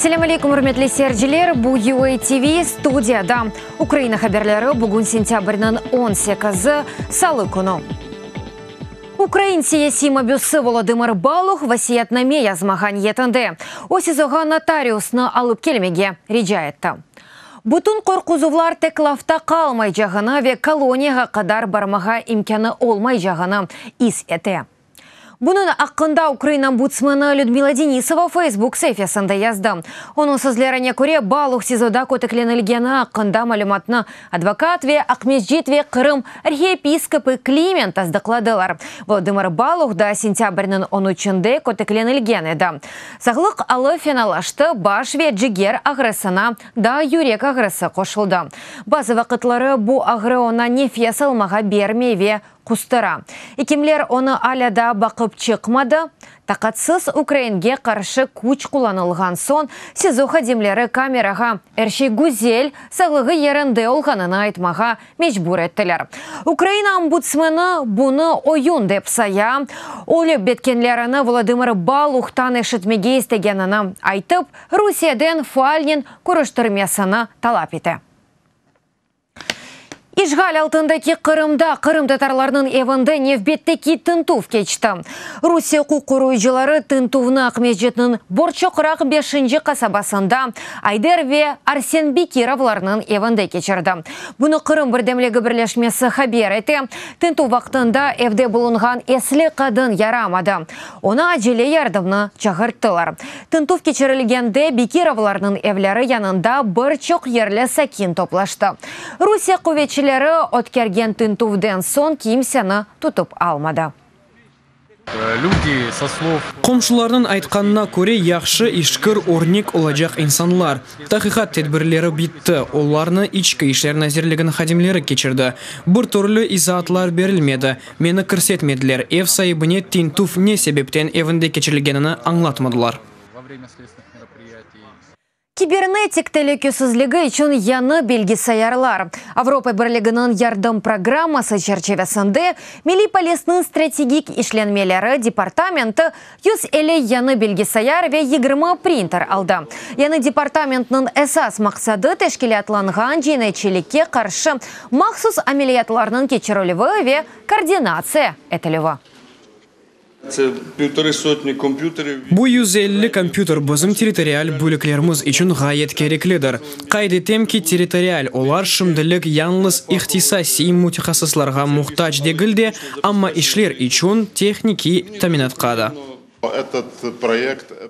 Ассаляму алейкум, урметлі серджілер, бұл UA TV студияда. Украина хаберлері бүгін сентябрьнің 18-і салы күні. Украин саяси мобюсы Володимир Балух васиятнаме язмаған етінді. Осизоға нотариусны алып келмеге реджа етті. Бұтын қорқузувлар тек лафта қалмай жағына ве колонияға қадар бармаға имканы олмай жағына ис еті. Бұның ақында Украина омбудсмені Людмила Денисова Facebook сәйфесінде язды. Оның сөзлеріне көре Балух СИЗОда көтікленілгені ақында малюматны адвокат ве Ақмежит ве Қырым архиепископы Климент таздықладылар. Володимир Балух да сентябрьнің 13-інде көтікленілген еді. Сағлық алы финалашты баш ве джигер ағрысына да юрек ағрысы қошылды. Базы вақытлары бұл ағры она нефия салмаға бермей ве құстыра. Икемлер оны аляда бақып чықмады. Тақатсыз Украинге қаршы күч құланылған сон, СИЗО хадимлері камераға әршей гүзел сағлығы ерінді олғанына айтмаға мечбур еттілер. Украина омбудсмені бұны ойын деп сая, олы беткенлеріні Володимир Балухтан ешітмеге істегеніні айтып, Русиядан фуальнен көріштірмесіні талап еті. Ишғал алтындаки Қырымда Қырым татарларының евінде невбеттеки тынтув кечті. Русия құқыруйжылары тынтувны Ақмежетінің Борчоқырақ 5-ші қасабасында Айдер ве Арсен Бекировларының евінде кечірді. Бұны Қырым бірдемлігі бірлешмесі хабер еті. Тынтув вақтында евде бұлынған еслі қадын ярамады. Оны әжеле ярдымны чағырттылар. Тынтув кечірілгенде Бекировларының евлері янында Борчоқ ерлі сәкин топлашты. Русия құветшілері откерген тынтувден сон кимсені тұтып алмады. Комшыларның айтқанына көре яқшы ишкір орнек олajaq инсанлар. Тақиқат тедбірлері битті. Оларны ичкі ишлер назерлігін хадимлері кечірді. Бір түрлі изаатлар берілмеді. Мені кірсетмеділер. Ев сайыбыне тынтув не себептен евінде кечірілгеніні аңлатмадылар. Кибернетик телекөсізлігі үшін яны белгі саярлар. Авропа бірлігінің ярдым программасы черчевесінде Милли полесның стратегик ішленмелері департаменті юз әлі яны белгі саяр ве 20 принтер алды. Яны департаментның әсас мақсады тәшкілатланған жинайчелікке қаршы мақсус амелиятларының кечірілігі ве координация әтілігі. Бұл 150 компьютер бізім территориаль бөліклеріміз үшін ғайет керекледір. Қайды темки территориаль олар шымділік яңлыз ихтисаси мутихасысларға мұқтач дегілде, амма ишлер үшін техники таминатқады.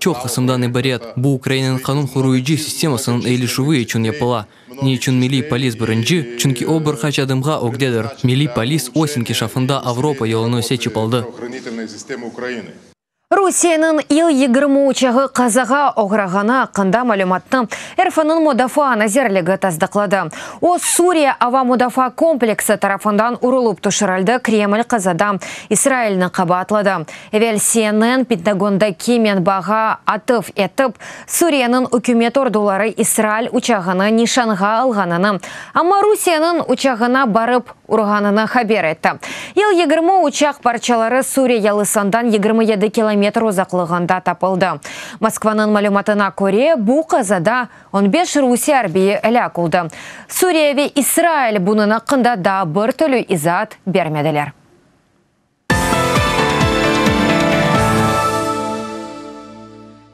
Чоқ қысымдан ибарет, бұл Украинаның қанун құруйджи системасының әйлішуі үшін епіла. Не үшін Милли полис бірінжі, чүнки о бір қач адымға огдедір. Милли полис осенке шафында Авропа елыны сечіп алды. Русияның ил 20 учағы қазаға оғырағана қында малюматты РФ-нің Мудафа назерлігі таздықлады. О Сурия ава Мудафа комплексы тарафындан урылып тұшыралды Кремль қазада Израильні қабатлады. Эвел CNN Пентагонда кемен баға атып етіп, Сурияның үкімет ордулары Израиль учағыны нишанға алғаныны, амма Русияның учағына барып ұрғаныны хабер етті. Ил 20 учақ парчалары Сурия ялысандан 27 километр ұзақлығында тапылды. Москваның малюматына көре бұл қазада 15 Русия арбейі әлі ақылды. Сурия ве Израиль бұның ақында да бір түлі изат бермеділер.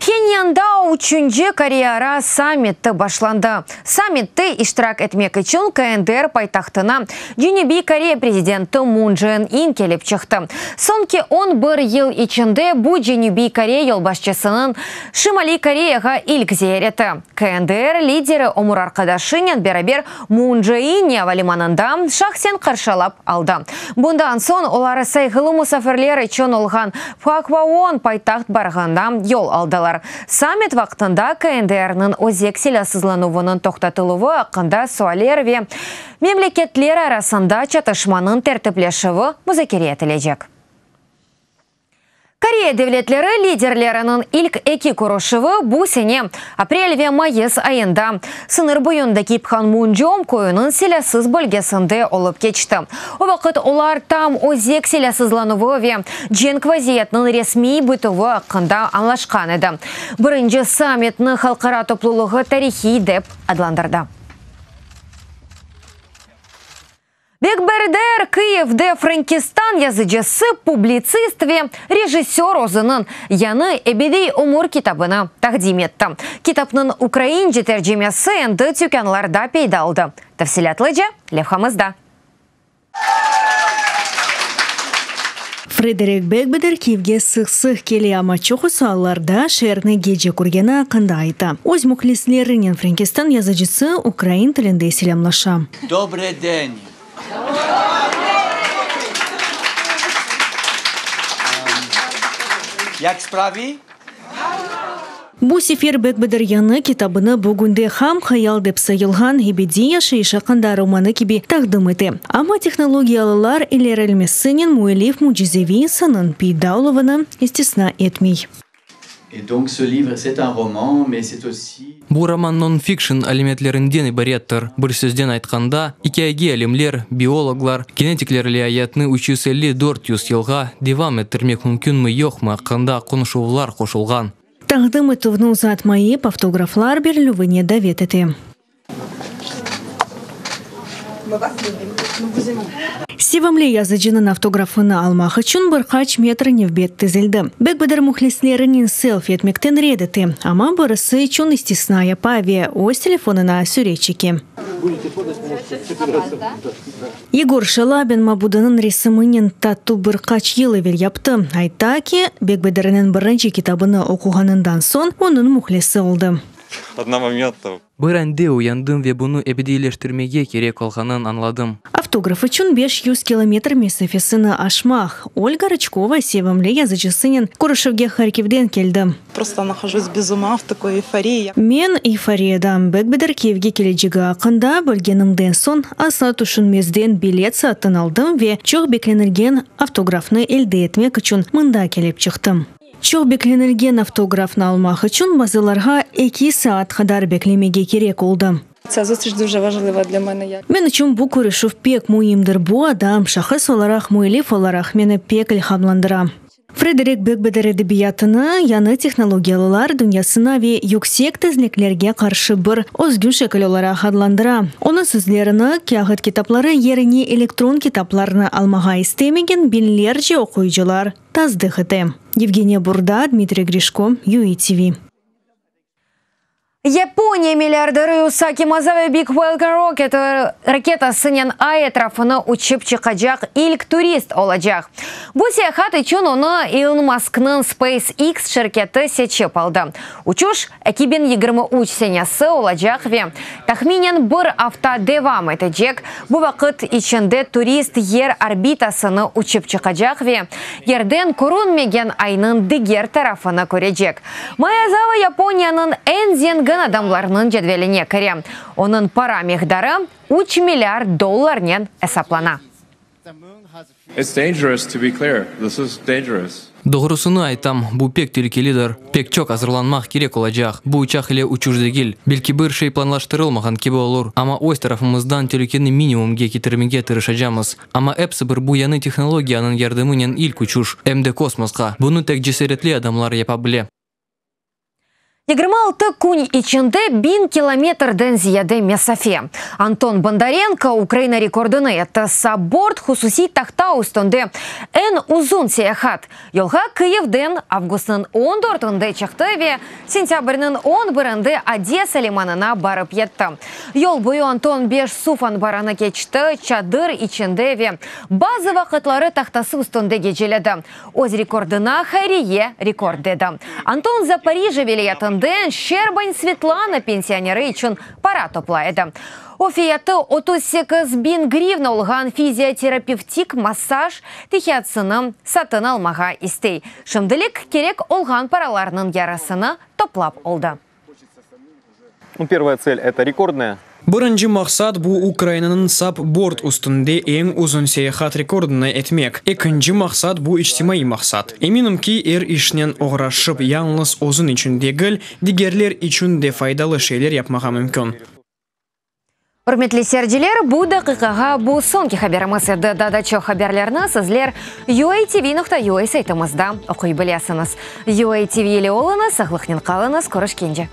Пхеньянда 3-ші Кореяра саммитті башланды. Саммитті иштирак этмек үшін КНДР пайтақтына Жүнебей Корея президенті Мун Чжэ Ин келіп чықты. Сонки 11 ел ішінде бұл Жүнебей Корея елбашчысының Шимали Кореяға илгізер еті. КНДР лидері омыр арқадашынен берабер Мун Чжэ Ин валиманында шақсен қаршалап алды. Бұндан сон олары сайғылы мұсафірлер үшін олған Пхакваон пайтақт барғанда ел алдылар. Саммит вақтында КНДРның өзек селясызлануының тоқтатылуы ақында суалер ве мемлекетлер арасында чатышманың тәртіплешігі музакире етілежек. Корея девлетлері лидерлерінің ilk эки курушывы bu sene апрель ве майыс айында сыныр бойында кипхан Мунджом койының селясыз бөлгесінде олып кечті. О вақыт олар там озек селясызлануы ве джен квазиетінің ресми бұтывы ақында анлашқан еді. Бірінші саммитні халқара топлылығы тарихи деп адландырды. Бекбердер Киевде Франкистан язычысы публицист ве режиссер озының яны эбедей умур китабына тақдим етті. Китапның украинче тәржемесі енді тюканларда пейдалды. Тәфсилатлыжа левхамызда. Фредерик Бекбедер Киевге сық-сық келе амачоқы суалларда шерні геджі көргені қанда айта. Өз мұхлислерінен Франкистан язычысы украин тілінде селямлаша. Добрый день. Як справи? Бу сефер Бекбедер яны китабыны бүгінде хам хаял деп сайылған ебедия шейшақында романы кебе тақдым еті. Ама технологиялылар илерелмесінен муэлиф муджизеви сынын пейдаулывыны истесна етмей. Et donc ce livre, c'est un roman, mais c'est aussi... Бу роман нон-фикшн алиметлерінден ибареттір. Бір сөзден айтқанда, икеаги алимлер, биологлар, генетиклерлі аятны 354 елға девам еттірмек мүмкін йоқмы ақында қонышулар қошылған. Тағдым етівні ұзатмайы автографлар берлювіне давет еті. Севамле язычының автографыны алмақ үшін бір қач метр невбет тізілді. Бекбедер мұхлислерінен селфи етмектен редеті, ама бұрысы үшін истесная паве өз телефонына сүретчеке. Егор Шалабин мабудының ресімінен тату бір қач елі вел япты. Айта ки, Бекбедерінің бірінші китабыны оқуғанындан сон оның мұхлесі олды. Бір әнде уяндым ве бұны әбедейлештірмеге керек олғанын анладым. Автограф үшін 500 километр месафесіні ашмақ. Ольга Рычкова севамле язычысынен Курышевге Харьковден келді. Просто нахожусь без ума в такой эйфории. Мен эйфориядам. Бекбедер Киевге кележігі ақында бөлгенімден сон аса түшінмезден билет сатын алдым ве чоқ бекленерген автографны елді етмек үшін мында келіп чықтым. Чоқ бекленерген автографны алмақ үшін базыларға 2 саат қадар беклемеге керек олды. Ця зустріч дуже важлива для мене. Мен үшін бұл көрішів пек мұйымдыр бұ адам, шақыс оларақ мұйлиф оларақ мені пек илхамландыра. Фредерик Бекбедер әдебиятыны яны технологиялылар дүниясына ве юксек тізлеклерге қаршы бір өзгün шекіл оларақ адландыра. Оны сөзлеріні кияғыт китаплары еріне электрон китапларыны алмаға істемеген бинлерже оқуйжылар таздықыты. Евгения Бурда, Дмитрий Гришко, ЮИТВ. Япония миллиардеры Усаки Мазаве Big Falcon Rocket ракета сынен ай трафыны учып чықажақ илк турист олажақ. Бұл сияхат үшін оны Илон Маскның SpaceX шіркеті сечіп алды. Учуш әкибен 23 сенесі олажақ ве тахминен бір авта девам етежек. Бұл вақыт ішінде турист ер орбитасыны учып чықажақ ве ерден көрінмеген айның дегер тарафыны көрежек. Мазава Японияның әнзен адамларының жедвеліне кірем. Оның пара мехдары $3 миллиард нен әсаплана. Доғырысыны айтам, бұл пек телекелидер, пек чок азырланмақ керек олажақ. Бұл учақ еле учуждегіл. Белки бір шей планлаштырылмаған кебе олыр. Ама өз тарафымыздан телекені минимумге кетірмеге тырышажамыз. Ама әпсі бір бұл яны технологияның ярдымынен илк учуш, әмді космосқа. Бұны тек жесеретлі адамлар япа біле. 26 күн içinde 1000 километрден зияде месафе. Антон Бондаренко Украина рекордыны етті. Саборт хусуси тақта үстінде ән ұзын сияхат. Елға Киевден августның 14-інде чақты ве сентябрьнің 11-інде Одесса лиманына барып етті. Yol бойы Антон 5 суфан бараны кечті, чадыр içinde ве базы вақытлары тақтасы үстінде кечеледі. Өз рекордына Хайрие рекорд деді. Антон Запорижье велиятын Щербань Светлана пенсионеры үшін пара топлайды. Офияты 38 000 гривна олған физиотерапевтик массаж тихиатсыны сатын алмаға істей. Шымдылік керек олған параларының ярасыны топлап олды. Первая цель – это рекордная Birinci maqsad bu Ukraynanın sap bort üstünde en uzun seyahat rekordunu etmek. İkinci maqsad bu ictimai maqsad. Eminim ki işnen uğraşıp yalnız uzun için değil, diğerler için de faydalı şeyler yapmağa mümkün. Hürmetli seyirciler, bu dakikaga bu sonki haberimiz edi. Dadacho haberlerini sizler UATV.ua saytımızda okuy bilesiniz. UATV ile olunuz, sağlıklı kalınız, görüşkенче.